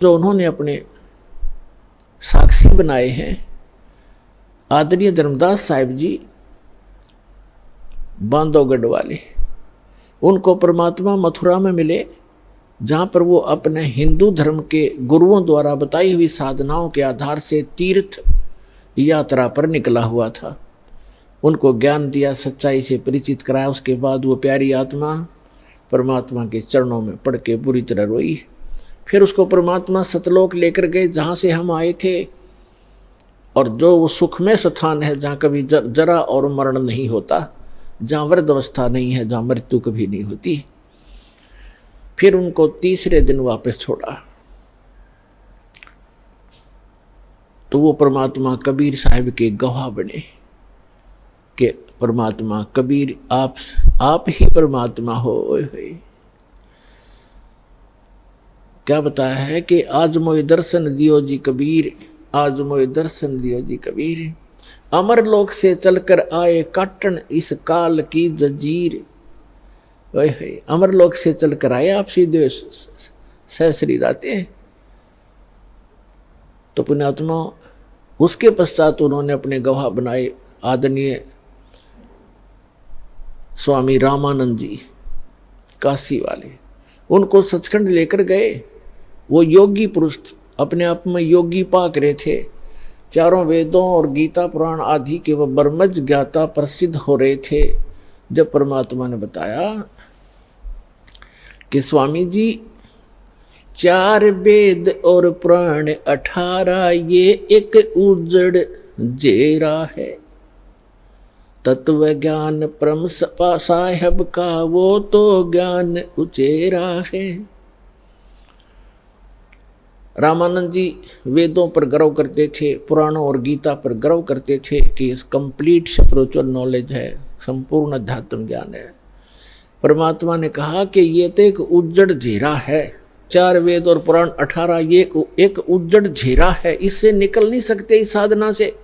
जो उन्होंने अपने साक्षी बनाए हैं आदरणीय धर्मदास साहिब जी बांधवगढ़ वाले, उनको परमात्मा मथुरा में मिले, जहाँ पर वो अपने हिंदू धर्म के गुरुओं द्वारा बताई हुई साधनाओं के आधार से तीर्थ यात्रा पर निकला हुआ था। उनको ज्ञान दिया, सच्चाई से परिचित कराया। उसके बाद वो प्यारी आत्मा परमात्मा के चरणों में पड़ के बुरी तरह रोई। फिर उसको परमात्मा सतलोक लेकर गए, जहाँ से हम आए थे, और जो वो सुखमय स्थान है जहाँ कभी जरा और मरण नहीं होता, जहाँ वृद्ध अवस्था नहीं है, जहाँ मृत्यु कभी नहीं होती। फिर उनको तीसरे दिन वापस छोड़ा तो वो परमात्मा कबीर साहिब के गवाह बने कि परमात्मा कबीर आप ही परमात्मा हो। क्या बताया है कि आज मोए दर्शन दियो जी कबीर, आज मोए दर्शन दियो जी कबीर, अमर लोक से चलकर आए काटन इस काल की जंजीर। अमर लोक से चलकर आए आप सीधे सहसरी जाते हैं। तो पुण्यात्मा उसके पश्चात उन्होंने अपने गवाह बनाए आदरणीय स्वामी रामानंद जी काशी वाले। उनको सचखंड लेकर गए। वो योगी पुरुष अपने आप में योगी पाक रहे थे। चारों वेदों और गीता पुराण आदि के वह ब्रह्मज्ञ ज्ञाता प्रसिद्ध हो रहे थे। जब परमात्मा ने बताया कि स्वामी जी 4 वेद और पुराण 18 ये एक उजड़ जेरा है, तत्व ज्ञान परम साहेब का वो तो ज्ञान उचेरा है। रामानंद जी वेदों पर गर्व करते थे, पुराणों और गीता पर गर्व करते थे कि इस कंप्लीट स्पिरिचुअल नॉलेज है, संपूर्ण अध्यात्म ज्ञान है। परमात्मा ने कहा कि ये तो एक उज्जड़ झेरा है, 4 वेद और पुराण 18 ये एक उज्जड़ झेरा है, इससे निकल नहीं सकते इस साधना से,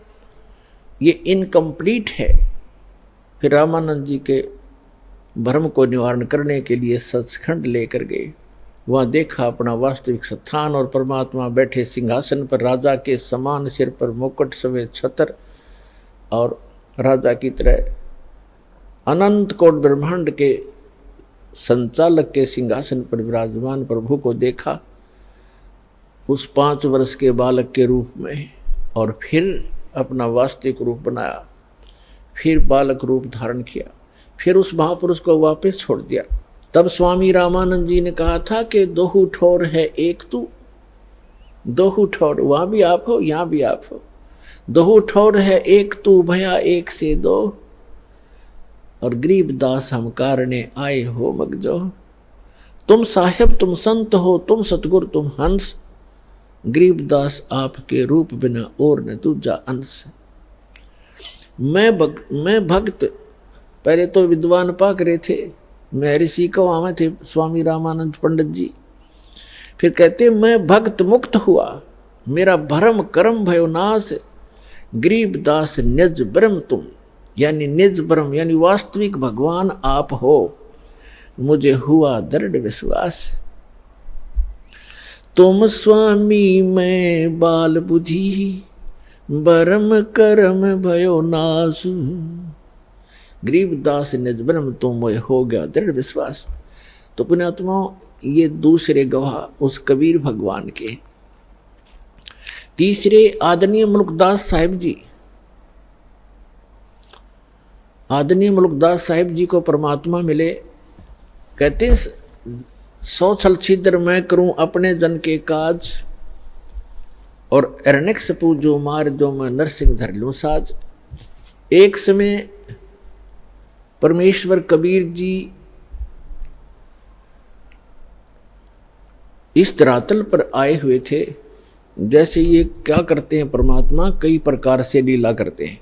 ये इनकम्प्लीट है। फिर रामानंद जी के भ्रम को निवारण करने के लिए सचखंड लेकर गए। वहाँ देखा अपना वास्तविक स्थान और परमात्मा बैठे सिंहासन पर, राजा के समान, सिर पर मुकुट, सफेद छत्र और राजा की तरह अनंत कोट ब्रह्मांड के संचालक के सिंहासन पर विराजमान प्रभु को देखा उस 5 वर्ष के बालक के रूप में, और फिर अपना वास्तविक रूप बनाया, फिर बालक रूप धारण किया, फिर उस महापुरुष को वापस छोड़ दिया। तब स्वामी रामानंद जी ने कहा था कि 2 ठोर है एक तू, 2 ठोर, वहाँ भी आप हो यहाँ भी आप हो, 2 ठोर है एक तू भया एक से 2, और गरीबदास हम कारणे आए हो मगजो। तुम साहेब तुम संत हो, तुम सतगुरु तुम हंस, गरीबदास आपके रूप बिना और न दूजा अंश। मैं भक्त, पहले तो विद्वान पाक रहे थे, मैं ऋषि को आवे थे स्वामी रामानंद पंडित जी। फिर कहते मैं भक्त मुक्त हुआ, मेरा भरम कर्म भयो नाश, गरीबदास निज ब्रह्म तुम, यानी निज ब्रह्म यानी वास्तविक भगवान आप हो, मुझे हुआ दृढ़ विश्वास। तुम स्वामी मैं बाल बुद्धि, बरम करम भयो नाश, गरीबदास निज ब्रह्म तुम मोय हो गया दृढ़ विश्वास। तो पुण्यात्माओं ये दूसरे गवाह उस कबीर भगवान के। तीसरे आदरणीय मुल्कदास साहिब जी, आदरणीय मुल्कदास साहिब जी को परमात्मा मिले। कहते 100 छल छिद्र मैं करूं अपने जन के काज, और हिरण्यकशिपु जो मार जो मैं नरसिंह धर लूं साज। एक समय परमेश्वर कबीर जी इस धरातल पर आए हुए थे। जैसे ये क्या करते हैं परमात्मा, कई प्रकार से लीला करते हैं।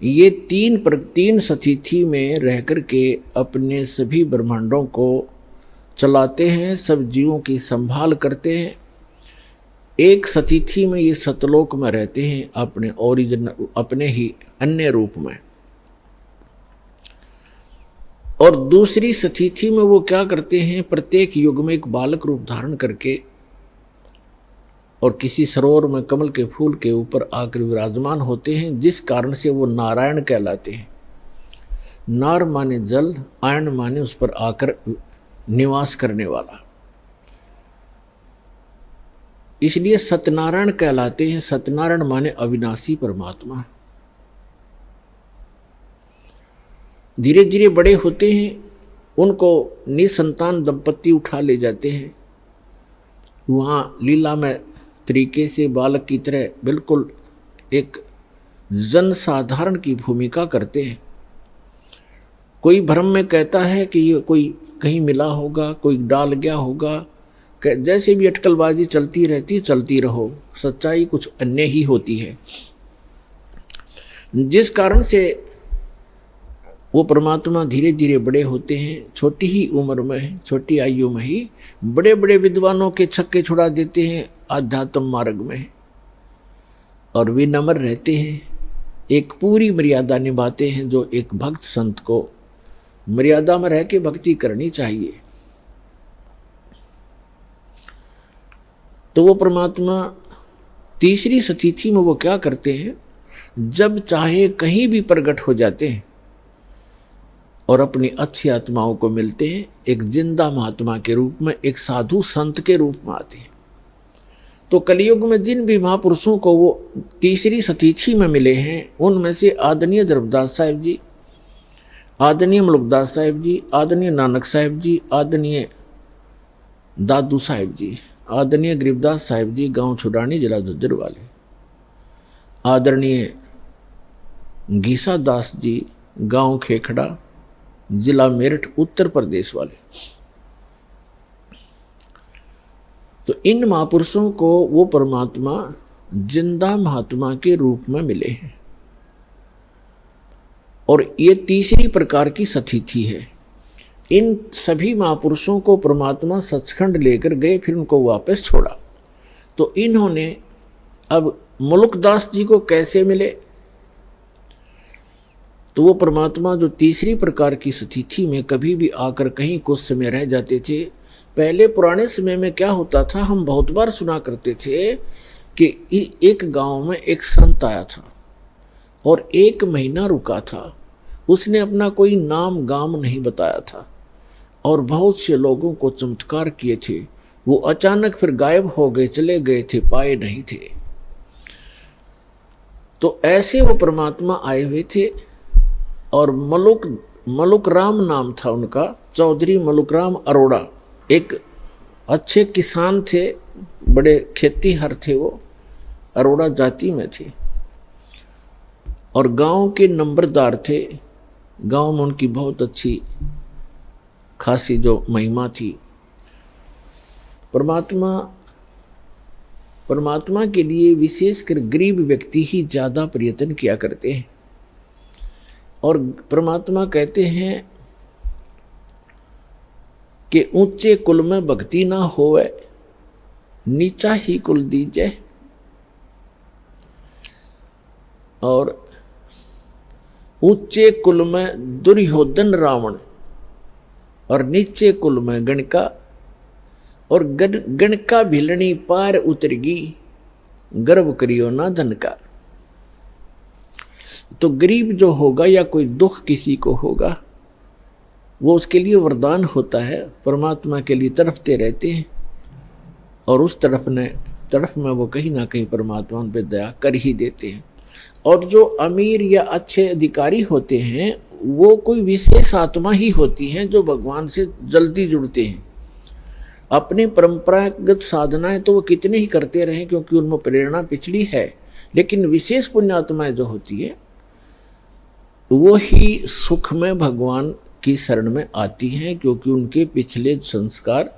ये 3 सतिथि में रह कर के अपने सभी ब्रह्मांडों को चलाते हैं, सब जीवों की संभाल करते हैं। एक सतिथि में ये सतलोक में रहते हैं अपने ओरिजिनल, अपने ही अन्य रूप में, और दूसरी सतिथि में वो क्या करते हैं, प्रत्येक युग में एक बालक रूप धारण करके और किसी सरोवर में कमल के फूल के ऊपर आकर विराजमान होते हैं, जिस कारण से वो नारायण कहलाते हैं। नार माने जल, आयन माने उस पर आकर निवास करने वाला, इसलिए सत्यनारायण कहलाते हैं। सत्यनारायण माने अविनाशी परमात्मा। धीरे धीरे बड़े होते हैं, उनको निसंतान दंपत्ति उठा ले जाते हैं। वहाँ लीला में तरीके से बालक की तरह बिल्कुल एक जनसाधारण की भूमिका करते हैं। कोई भ्रम में कहता है कि ये कोई कहीं मिला होगा, कोई डाल गया होगा, जैसे भी अटकलबाजी चलती रहती, चलती रहो, सच्चाई कुछ अन्य ही होती है। जिस कारण से वो परमात्मा धीरे धीरे बड़े होते हैं, छोटी ही उम्र में, छोटी आयु में ही बड़े बड़े विद्वानों के छक्के छुड़ा देते हैं आध्यात्म मार्ग में, और विनम्र रहते हैं, एक पूरी मर्यादा निभाते हैं जो एक भक्त संत को मर्यादा में रह के भक्ति करनी चाहिए। तो वो परमात्मा तीसरी स्थिति में वो क्या करते हैं, जब चाहे कहीं भी प्रकट हो जाते हैं और अपनी अच्छी आत्माओं को मिलते हैं, एक जिंदा महात्मा के रूप में, एक साधु संत के रूप में आते हैं। तो कलयुग में जिन भी महापुरुषों को वो तीसरी स्थिति में मिले हैं, उनमें से आदरणीय धर्मदास साहिब जी, आदरणीय मलुकदास साहिब जी, आदरणीय नानक साहिब जी, आदरणीय दादू साहिब जी, आदरणीय गरीबदास साहिब जी, गांव छुड़ानी, जिला झज्जर वाले, आदरणीय गीसा दास जी, गांव खेखड़ा, जिला मेरठ, उत्तर प्रदेश वाले। तो इन महापुरुषों को वो परमात्मा जिंदा महात्मा के रूप में मिले हैं, और ये तीसरी प्रकार की स्थिति है। इन सभी महापुरुषों को परमात्मा सचखंड लेकर गए, फिर उनको वापस छोड़ा। तो इन्होंने अब मुलुकदास जी को कैसे मिले, तो वो परमात्मा जो तीसरी प्रकार की स्थिति में कभी भी आकर कहीं कुछ समय रह जाते थे। पहले पुराने समय में क्या होता था, हम बहुत बार सुना करते थे कि एक गांव में एक संत आया था और 1 महीना रुका था। उसने अपना कोई नाम गाम नहीं बताया था और बहुत से लोगों को चमत्कार किए थे। वो अचानक फिर गायब हो गए, चले गए थे, पाए नहीं थे। तो ऐसे वो परमात्मा आए हुए थे, और मलुक राम नाम था उनका, चौधरी मलुक राम अरोड़ा। एक अच्छे किसान थे, बड़े खेतीहर थे, वो अरोड़ा जाति में थे और गांव के नंबरदार थे। गांव में उनकी बहुत अच्छी खासी जो महिमा थी। परमात्मा के लिए विशेषकर गरीब व्यक्ति ही ज़्यादा प्रयत्न किया करते हैं, और परमात्मा कहते हैं कि ऊंचे कुल में भक्ति ना होवे, नीचा ही कुल दीजे, और ऊंचे कुल में दुर्योधन रावण और नीचे कुल में गणका, और गणका भिलनी पार उतरगी, गर्व करियो ना धन का। तो गरीब जो होगा या कोई दुख किसी को होगा, वो उसके लिए वरदान होता है, परमात्मा के लिए तड़पते रहते हैं, और उस तरफ में वो कहीं ना कहीं परमात्मा उन पर दया कर ही देते हैं। और जो अमीर या अच्छे अधिकारी होते हैं, वो कोई विशेष आत्मा ही होती हैं जो भगवान से जल्दी जुड़ते हैं। अपनी परंपरागत साधनाएं तो वो कितने ही करते रहें, क्योंकि उनमें प्रेरणा पिछली है, लेकिन विशेष पुण्यात्माएं जो होती है वो ही सुख में भगवान की शरण में आती हैं, क्योंकि उनके पिछले संस्कार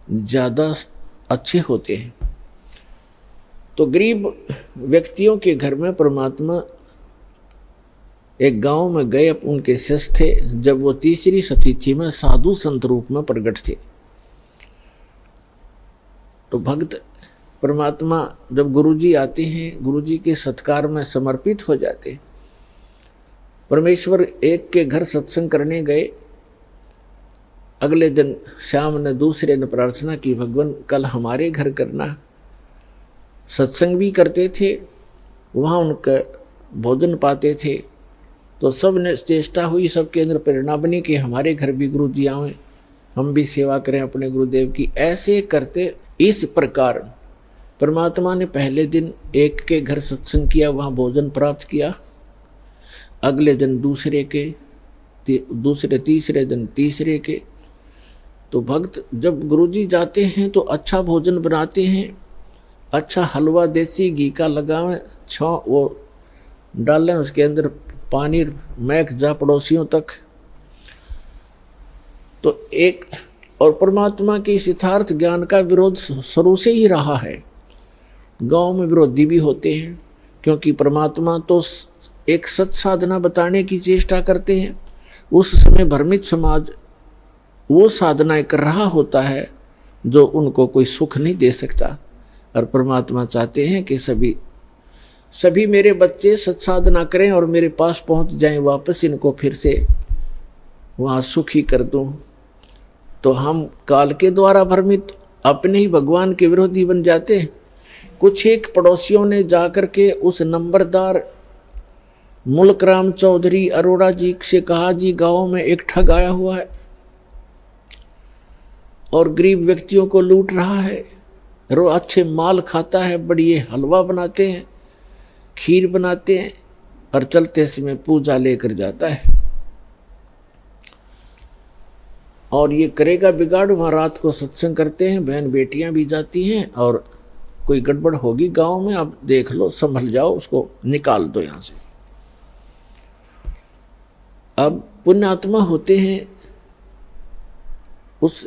ज़्यादा अच्छे होते हैं। तो गरीब व्यक्तियों के घर में परमात्मा एक गांव में गए, उनके शिष्य थे, जब वो तीसरी स्थिति में साधु संत रूप में प्रकट थे। तो भक्त परमात्मा जब गुरुजी आते हैं, गुरुजी के सत्कार में समर्पित हो जाते हैं। परमेश्वर एक के घर सत्संग करने गए, अगले दिन शाम ने दूसरे ने प्रार्थना की, भगवान कल हमारे घर करना। सत्संग भी करते थे, वहाँ उनका भोजन पाते थे। तो सब ने चेष्टा हुई, सबके अंदर प्रेरणा बनी कि हमारे घर भी गुरु जी आएं, हम भी सेवा करें अपने गुरुदेव की। ऐसे करते इस प्रकार परमात्मा ने पहले दिन एक के घर सत्संग किया, वहाँ भोजन प्राप्त किया। अगले दिन दूसरे के, दूसरे तीसरे दिन तीसरे के। तो भक्त जब गुरुजी जाते हैं तो अच्छा भोजन बनाते हैं, अच्छा हलवा देसी घी का लगावें, छाँव वो डालें, उसके अंदर पानी महक जा पड़ोसियों तक। तो एक और परमात्मा के इस यथार्थ ज्ञान का विरोध शुरू से ही रहा है। गांव में विरोधी भी होते हैं, क्योंकि परमात्मा तो एक सत साधना बताने की चेष्टा करते हैं। उस समय भ्रमित समाज वो साधनाएं कर रहा होता है जो उनको कोई सुख नहीं दे सकता, और परमात्मा चाहते हैं कि सभी मेरे बच्चे सत्साधना करें और मेरे पास पहुंच जाएं वापस, इनको फिर से वहाँ सुखी कर दूं। तो हम काल के द्वारा भ्रमित अपने ही भगवान के विरोधी बन जाते हैं। कुछ एक पड़ोसियों ने जाकर के उस नंबरदार मुल्क राम चौधरी अरोड़ा जी से कहा, जी गाँव में एक ठग आया हुआ है और गरीब व्यक्तियों को लूट रहा है, रोज अच्छे माल खाता है, बढ़िया हलवा बनाते हैं, खीर बनाते हैं, और चलते समय पूजा लेकर जाता है। और ये करेगा बिगाड़। वहाँ रात को सत्संग करते हैं, बहन बेटियां भी जाती हैं, और कोई गड़बड़ होगी गांव में, अब देख लो, संभल जाओ, उसको निकाल दो यहाँ से। अब पुण्यात्मा होते हैं, उस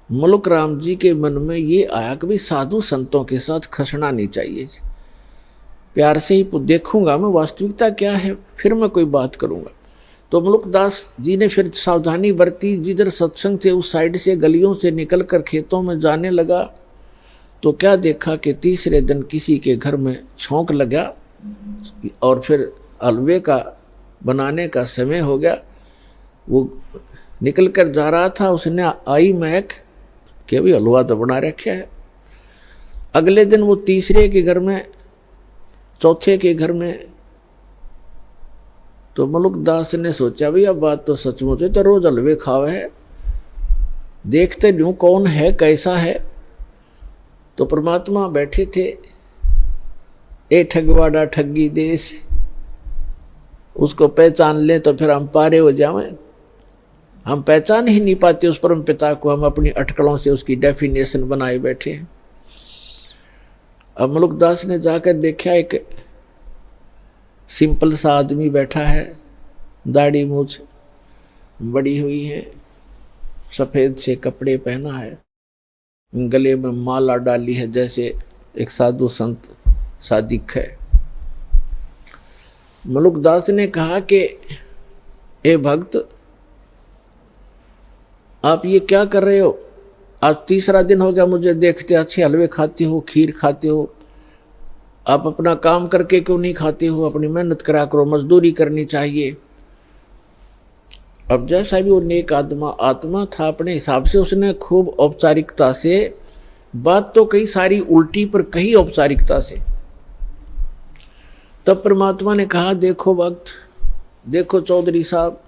मुल्क राम जी के मन में ये आया कि भाई साधु संतों के साथ खसना नहीं चाहिए, प्यार से ही देखूंगा मैं वास्तविकता क्या है, फिर मैं कोई बात करूंगा। तो मुल्कदास जी ने फिर सावधानी बरती, जिधर सत्संग थे उस साइड से गलियों से निकलकर खेतों में जाने लगा। तो क्या देखा कि तीसरे दिन किसी के घर में छौंक लगा, और फिर हलवे का बनाने का समय हो गया। वो निकल कर जा रहा था, उसने आई महक कि भाई हलवा तो बना रखा है। अगले दिन वो तीसरे के घर में, चौथे के घर में। तो मुल्कदास ने सोचा भाई अब बात तो सचमुच है, तो रोज हलवे खावे है, देखते न्यू कौन है कैसा है। तो परमात्मा बैठे थे, ए ठगवाड़ा ठगी देश, उसको पहचान ले तो फिर हम पारे हो जाएं। हम पहचान ही नहीं पाते उस परम पिता को, हम अपनी अटकलों से उसकी डेफिनेशन बनाए बैठे हैं। अब मुल्कदास ने जाकर देखा, एक सिंपल सा आदमी बैठा है, दाढ़ी मूछ बड़ी हुई है, सफ़ेद से कपड़े पहना है, गले में माला डाली है, जैसे एक साधु संत सा दिख है। मुल्कदास ने कहा कि ए भक्त, आप ये क्या कर रहे हो? आज तीसरा दिन हो गया मुझे देखते, अच्छे हलवे खाते हो, खीर खाते हो, आप अपना काम करके क्यों नहीं खाते हो? अपनी मेहनत करा करो, मजदूरी करनी चाहिए। अब जैसा भी वो नेक आत्मा था, अपने हिसाब से उसने खूब औपचारिकता से बात तो कई सारी उल्टी पर कही औपचारिकता से। तब परमात्मा ने कहा, देखो भक्त, देखो चौधरी साहब,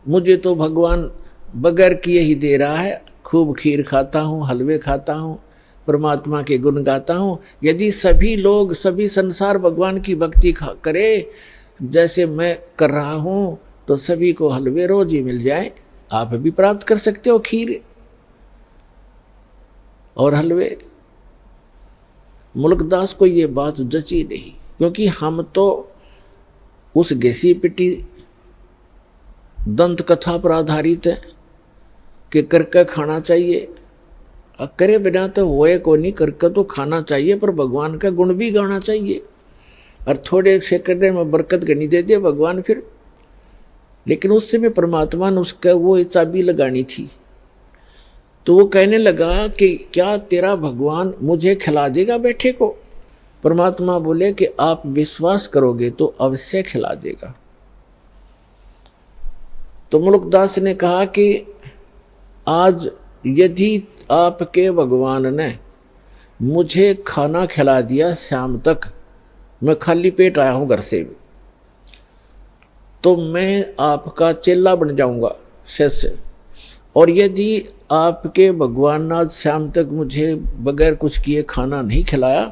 मुझे तो भगवान बगैर किए ही दे रहा है, खूब खीर खाता हूँ, हलवे खाता हूँ, परमात्मा के गुण गाता हूँ। यदि सभी लोग, सभी संसार भगवान की भक्ति करे जैसे मैं कर रहा हूँ, तो सभी को हलवे रोज ही मिल जाए। आप भी प्राप्त कर सकते हो खीर और हलवे। मुल्कदास को ये बात जची नहीं, क्योंकि हम तो उस घिसी पिटी दंत कथा पर आधारित है कि करके खाना चाहिए, करे बिना तो होए को नहीं, करके तो खाना चाहिए, पर भगवान का गुण भी गाना चाहिए। और थोड़े से करने में बरकत गनी दे दे भगवान फिर। लेकिन उस समय परमात्मा ने उसका वो चाबी लगानी थी। तो वो कहने लगा कि क्या तेरा भगवान मुझे खिला देगा बैठे को? परमात्मा बोले कि आप विश्वास करोगे तो अवश्य खिला देगा। तो मुल्कदास ने कहा कि आज यदि आपके भगवान ने मुझे खाना खिला दिया शाम तक, मैं खाली पेट आया हूँ घर से, तो मैं आपका चेला बन जाऊंगा शिष्य। और यदि आपके भगवान आज शाम तक मुझे बगैर कुछ किए खाना नहीं खिलाया,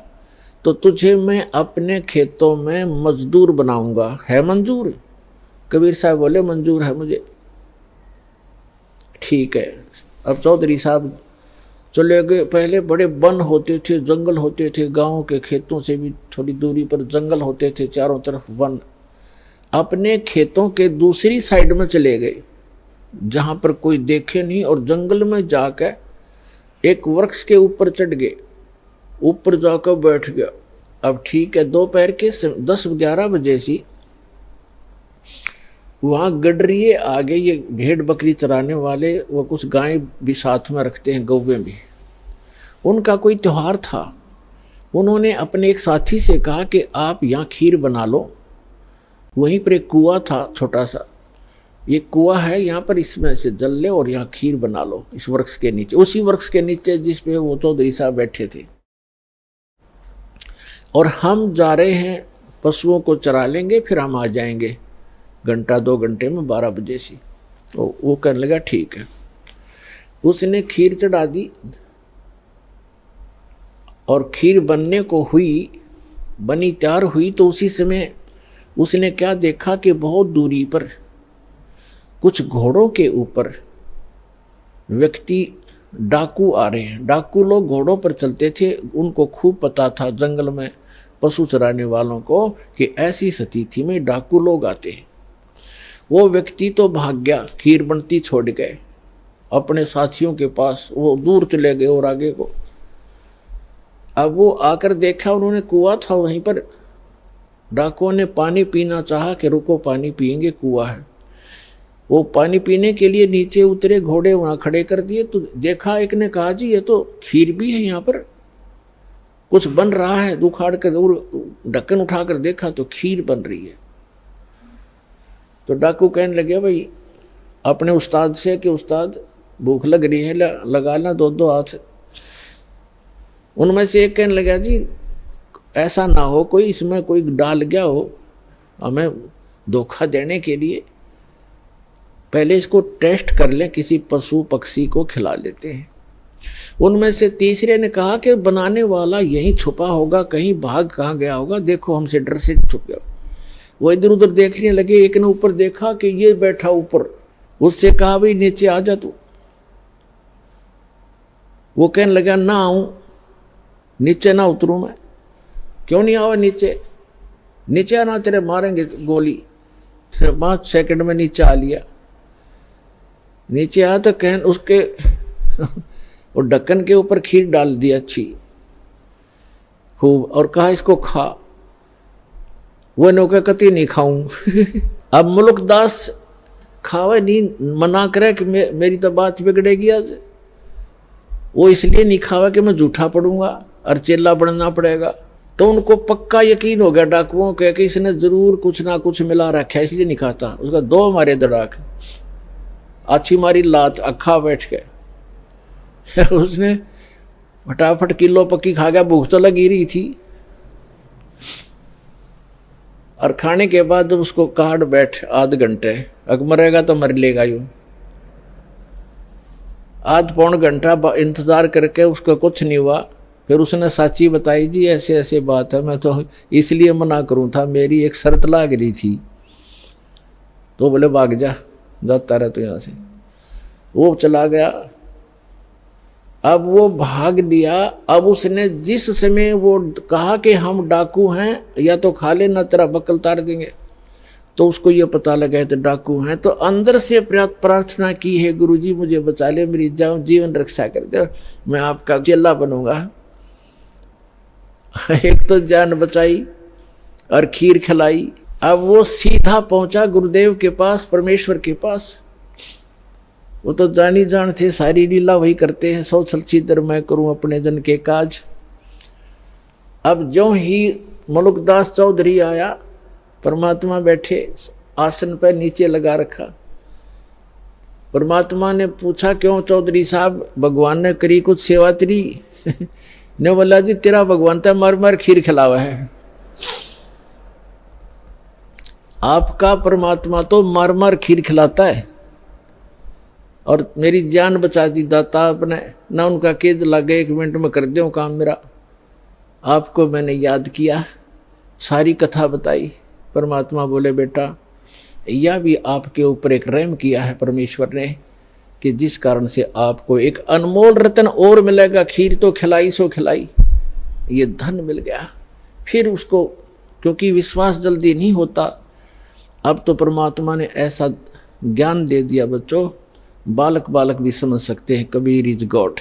तो तुझे मैं अपने खेतों में मजदूर बनाऊंगा। है मंजूर? कबीर साहब बोले मंजूर है मुझे। ठीक है। अब चौधरी साहब चले गए। पहले बड़े वन होते थे, जंगल होते थे, गांव के खेतों से भी थोड़ी दूरी पर जंगल होते थे, चारों तरफ वन। अपने खेतों के दूसरी साइड में चले गए जहां पर कोई देखे नहीं, और जंगल में जाकर एक वृक्ष के ऊपर चढ़ गए, ऊपर जाकर बैठ गया। अब ठीक है, दोपहर के 10-11 बजे सी वहां गडरिए आ गए। ये भेड़ बकरी चराने वाले, वो कुछ गाय भी साथ में रखते हैं, गौवें भी। उनका कोई त्योहार था। उन्होंने अपने एक साथी से कहा कि आप यहाँ खीर बना लो। वहीं पर एक कुआं था छोटा सा, ये कुआं है यहाँ पर, इसमें से जल ले और यहाँ खीर बना लो इस वृक्ष के नीचे, उसी वृक्ष के नीचे जिसपे वो चौधरी साहब बैठे थे। और हम जा रहे हैं, पशुओं को चरा लेंगे, फिर हम आ जाएंगे 1-2 घंटे में, 12 बजे से। वो कहने लगा ठीक है। उसने खीर चढ़ा दी और खीर बनने को हुई, बनी तैयार हुई, तो उसी समय उसने क्या देखा कि बहुत दूरी पर कुछ घोड़ों के ऊपर व्यक्ति डाकू आ रहे हैं। डाकू लोग घोड़ों पर चलते थे, उनको खूब पता था जंगल में पशु चराने वालों को कि ऐसी स्थिति में डाकू लोग आते हैं। वो व्यक्ति तो भाग गया, खीर बनती छोड़ गए अपने साथियों के पास, वो दूर चले गए और आगे को। अब वो आकर देखा, उन्होंने कुआं था वहीं पर, डाकुओं ने पानी पीना चाहा कि रुको पानी पिएंगे, कुआं है। वो पानी पीने के लिए नीचे उतरे, घोड़े वहां खड़े कर दिए। तो देखा, एक ने कहा जी ये तो खीर भी है, यहाँ पर कुछ बन रहा है। उखाड़ कर ढक्कन उठाकर देखा तो खीर बन रही है। तो डाकू कहने लगे भाई अपने उस्ताद से कि उस्ताद भूख लग रही है, लगा ला 2-2 हाथ। उनमें से एक कहने लगा जी ऐसा ना हो कोई इसमें कोई डाल गया हो हमें धोखा देने के लिए, पहले इसको टेस्ट कर लें, किसी पशु पक्षी को खिला लेते हैं। उनमें से तीसरे ने कहा कि बनाने वाला यहीं छुपा होगा, कहीं भाग कहाँ गया होगा, देखो हमसे डर से छुप गया। वो इधर उधर देखने लगे। एक ने ऊपर देखा कि ये बैठा ऊपर, उससे कहा भाई नीचे आ जा तू। वो कहने लगा ना आऊं, नीचे ना उतरूं मैं। क्यों नहीं आवा नीचे? नीचे आना तेरे मारेंगे गोली। 5 सेकंड में नीचे आ लिया। नीचे आया तो कहन उसके वो ढक्कन के ऊपर खीर डाल दी अच्छी खूब, और कहा इसको खा। वो नौका कति नहीं खाऊं। अब मुल्कदास खावे नहीं, मना करे कि मेरी तो बात बिगड़ेगी आज। वो इसलिए नहीं खावा कि मैं झूठा पड़ूंगा और चेला बनना पड़ेगा। तो उनको पक्का यकीन हो गया डाकुओं के कि इसने जरूर कुछ ना कुछ मिला रखा है, इसलिए नहीं खाता। उसका 2 मारे दड़ाक, अच्छी मारी लात, अखा बैठ के उसने फटाफट किलो पक्की खा गया। भूख तो लगी रही थी। और खाने के बाद जब उसको काट बैठ आध घंटे, अगर मरेगा तो मर लेगा यूं। आध पौन घंटा इंतजार करके उसको कुछ नहीं हुआ। फिर उसने साची बताई जी ऐसे ऐसे बात है, मैं तो इसलिए मना करूं था, मेरी एक शर्त लाग रही थी। तो बोले भाग जा, जाता रहा तो यहाँ से। वो चला गया। अब वो भाग लिया। अब उसने जिस समय वो कहा कि हम डाकू हैं, या तो खा लेना तेरा बकल तार देंगे, तो उसको ये पता लगा तो डाकू हैं। तो अंदर से प्रार्थना की है गुरुजी मुझे बचा ले, मेरी जीवन रक्षा कर दे, मैं आपका चेला बनूंगा। एक तो जान बचाई और खीर खिलाई। अब वो सीधा पहुंचा गुरुदेव के पास, परमेश्वर के पास। वो तो जानी जान थे, सारी लीला वही करते हैं, 100 छलछीतर मैं करूं अपने जन के काज। अब जो ही मलुकदास चौधरी आया, परमात्मा बैठे आसन पर नीचे लगा रखा। परमात्मा ने पूछा क्यों चौधरी साहब, भगवान ने करी कुछ सेवा तेरी? ने बोला जी तेरा भगवान तो मार मार खीर खिलावा है, आपका परमात्मा तो मार मार खीर खिलाता है और मेरी जान बचा दी दाता आपने ना। उनका केज लगे 1 मिनट में कर दो काम मेरा, आपको मैंने याद किया, सारी कथा बताई। परमात्मा बोले बेटा यह भी आपके ऊपर एक रहम किया है परमेश्वर ने कि जिस कारण से आपको एक अनमोल रतन और मिलेगा। खीर तो खिलाई सो खिलाई, ये धन मिल गया। फिर उसको क्योंकि विश्वास जल्दी नहीं होता, अब तो परमात्मा ने ऐसा ज्ञान दे दिया बच्चों, बालक बालक भी समझ सकते हैं कबीर इज गॉड,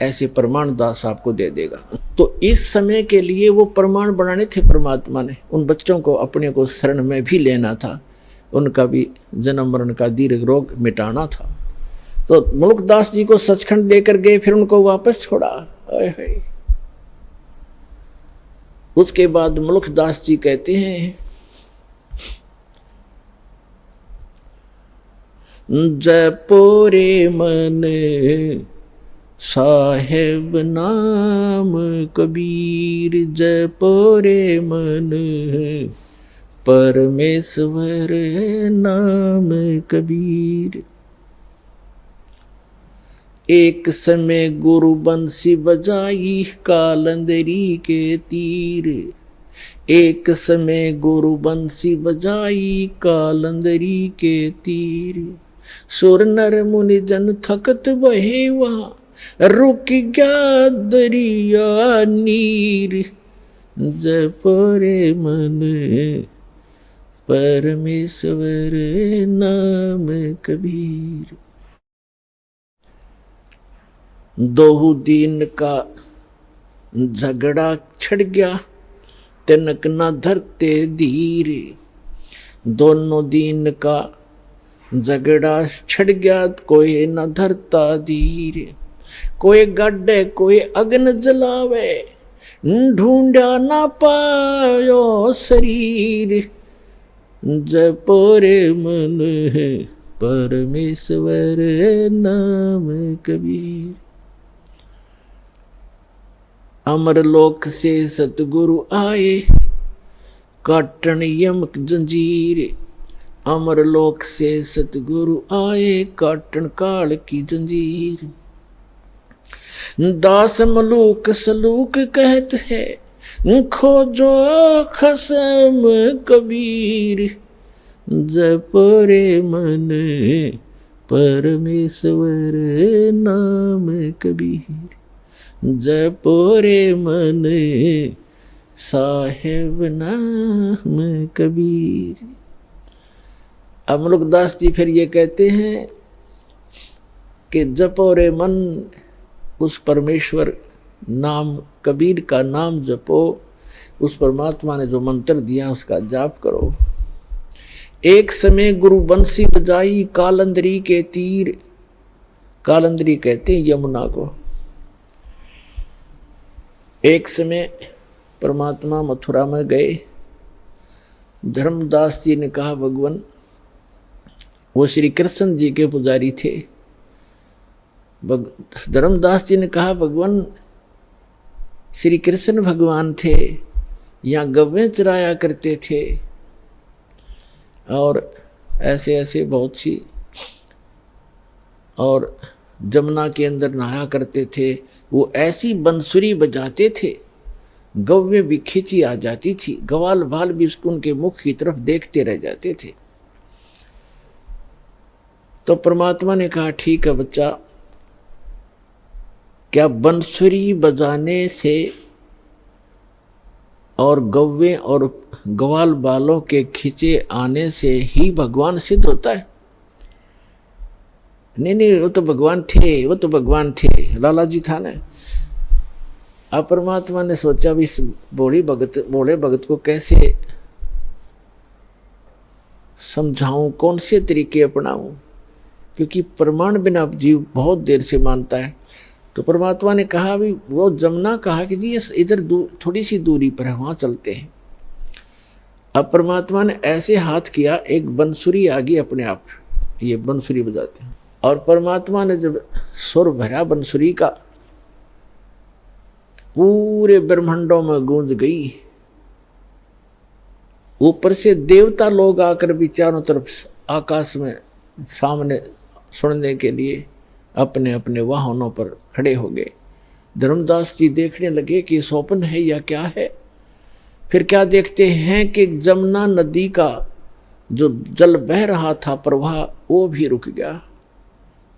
ऐसे प्रमाण दास आपको दे देगा। तो इस समय के लिए वो प्रमाण बनाने थे परमात्मा ने, उन बच्चों को अपने को शरण में भी लेना था, उनका भी जन्म मरण का दीर्घ रोग मिटाना था। तो मुल्कदास जी को सचखंड लेकर गए, फिर उनको वापस छोड़ा। उसके बाद मुल्कदास जी कहते हैं जपो रे मन साहेब नाम कबीर, जपो रे मन परमेश्वर नाम कबीर। एक समय गुरु बंसी बजाई कालंदरी के तीर, एक समय गुरु बंसी बजाई कालंदरी के तीर। सुर नर मुनि जन थकत बहे वहाँ, रुक गया दरिया नीर। जपो रे मन परमेश्वर नाम कबीर। 2 दिन का झगड़ा छड़ गया, तिनक न धरते धीर। दोनों दिन का झगड़ा छड़ गया, कोई न धरता धीर। कोई गड्ढे कोई अग्न जलावे, ढूंढा ना पायो शरीर। जपो रे मन परमेश्वर नाम कबीर। अमरलोक से सतगुरु आए, काटन यमक जंजीर। अमरलोक से सतगुरु आए, काटन काल की जंजीर। दास मलूक सलूक कहत है, खोजो खसम कबीर। जपो रे मन परमेश्वर नाम कबीर। जपो रे मन साहेब नाम कबीर। अब मुल्कदास जी फिर ये कहते हैं कि जपो रे मन, उस परमेश्वर नाम कबीर का नाम जपो, उस परमात्मा ने जो मंत्र दिया उसका जाप करो। एक समय गुरु बंसी बजाई कालंदरी के तीर। कालंदरी कहते हैं यमुना को। एक समय परमात्मा मथुरा में गए, धर्मदास जी ने कहा भगवान, वो श्री कृष्ण जी के पुजारी थे। धर्मदास जी ने कहा भगवान श्री कृष्ण भगवान थे, यहाँ गव्वें चराया करते थे और ऐसे ऐसे बहुत सी, और जमुना के अंदर नहाया करते थे। वो ऐसी बंसुरी बजाते थे, गव्वें भी खींची आ जाती थी, ग्वाल बाल भी उसको उनके मुख की तरफ देखते रह जाते थे। तो परमात्मा ने कहा ठीक है बच्चा, क्या बंसुरी बजाने से और गव्वे और ग्वाल बालों के खींचे आने से ही भगवान सिद्ध होता है? नहीं, वो तो भगवान थे, वो तो भगवान थे, लाला जी था ना। अब परमात्मा ने सोचा भी इस बोले भगत को कैसे समझाऊं, कौन से तरीके अपनाऊं, क्योंकि प्रमाण बिना जीव बहुत देर से मानता है। तो परमात्मा ने कहा भी, वो जमुना कहा कि जी इधर थोड़ी सी दूरी पर है, वहां चलते हैं। अब परमात्मा ने ऐसे हाथ किया, एक बंसुरी आ गई अपने आप, ये बंसुरी बजाते हैं। और परमात्मा ने जब सुर भरा बंसुरी का, पूरे ब्रह्मांडों में गूंज गई। ऊपर से देवता लोग आकर भी चारों तरफ आकाश में सामने सुनने के लिए अपने अपने वाहनों पर खड़े हो गए। धर्मदास जी देखने लगे कि स्वप्न है या क्या है। फिर क्या देखते हैं कि जमुना नदी का जो जल बह रहा था प्रवाह, वो भी रुक गया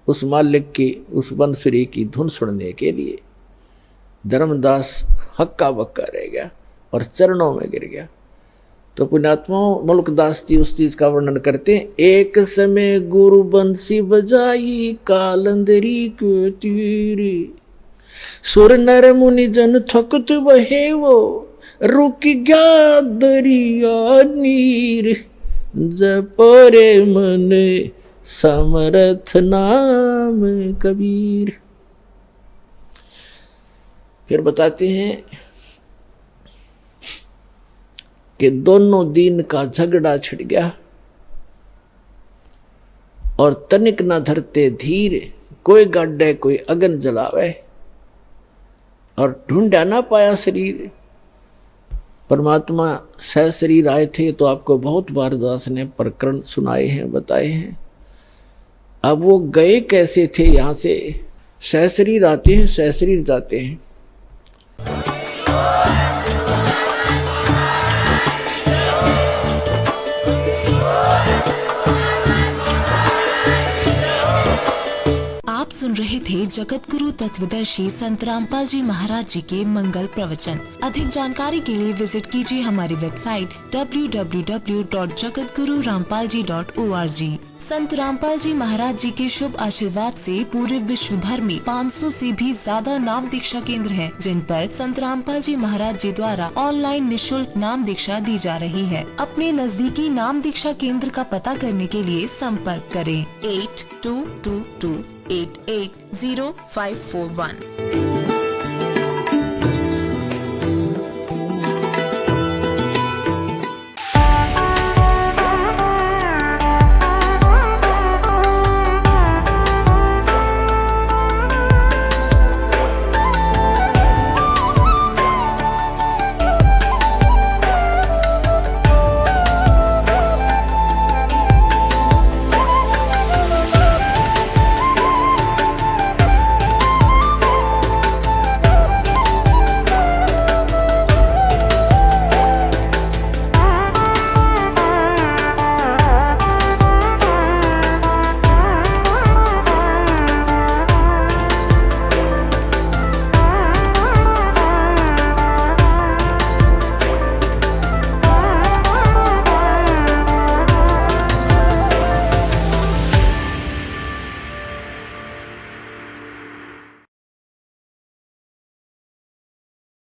उस मालिक की, उस बंसुरी की धुन सुनने के लिए। धर्मदास हक्का बक्का रह गया और चरणों में गिर गया। तो पुण्यात्मा मुल्कदास जी उस चीज का वर्णन करते हैं। एक समय गुरु बंसी बजाई कालंदरी को तीरी, सुर नर मुनि जन थकत बहे वो, रुक गया दरिया नीर, जपरे मन समरथ नाम कबीर। फिर बताते हैं कि दोनों दिन का झगड़ा छिड़ गया और तनिक न धरते धीर, कोई गड्ढे कोई अगन जलावे और ढूंढा ना पाया शरीर। परमात्मा सह शरीर आए थे तो आपको बहुत बार दास ने प्रकरण सुनाए हैं, बताए हैं। अब वो गए कैसे थे यहां से? सह शरीर आते हैं, सह शरीर जाते हैं। सुन रहे थे जगत गुरु तत्वदर्शी संत रामपाल जी महाराज जी के मंगल प्रवचन। अधिक जानकारी के लिए विजिट कीजिए हमारी वेबसाइट www.jagatgururampalji.org। संत रामपाल जी महाराज जी के शुभ आशीर्वाद से पूरे विश्व भर में 500 से भी ज्यादा नाम दीक्षा केंद्र हैं, जिन पर संत रामपाल जी महाराज जी द्वारा ऑनलाइन निशुल्क नाम दीक्षा दी जा रही है। अपने नजदीकी नाम दीक्षा केंद्र का पता करने के लिए संपर्क करें 8222880541।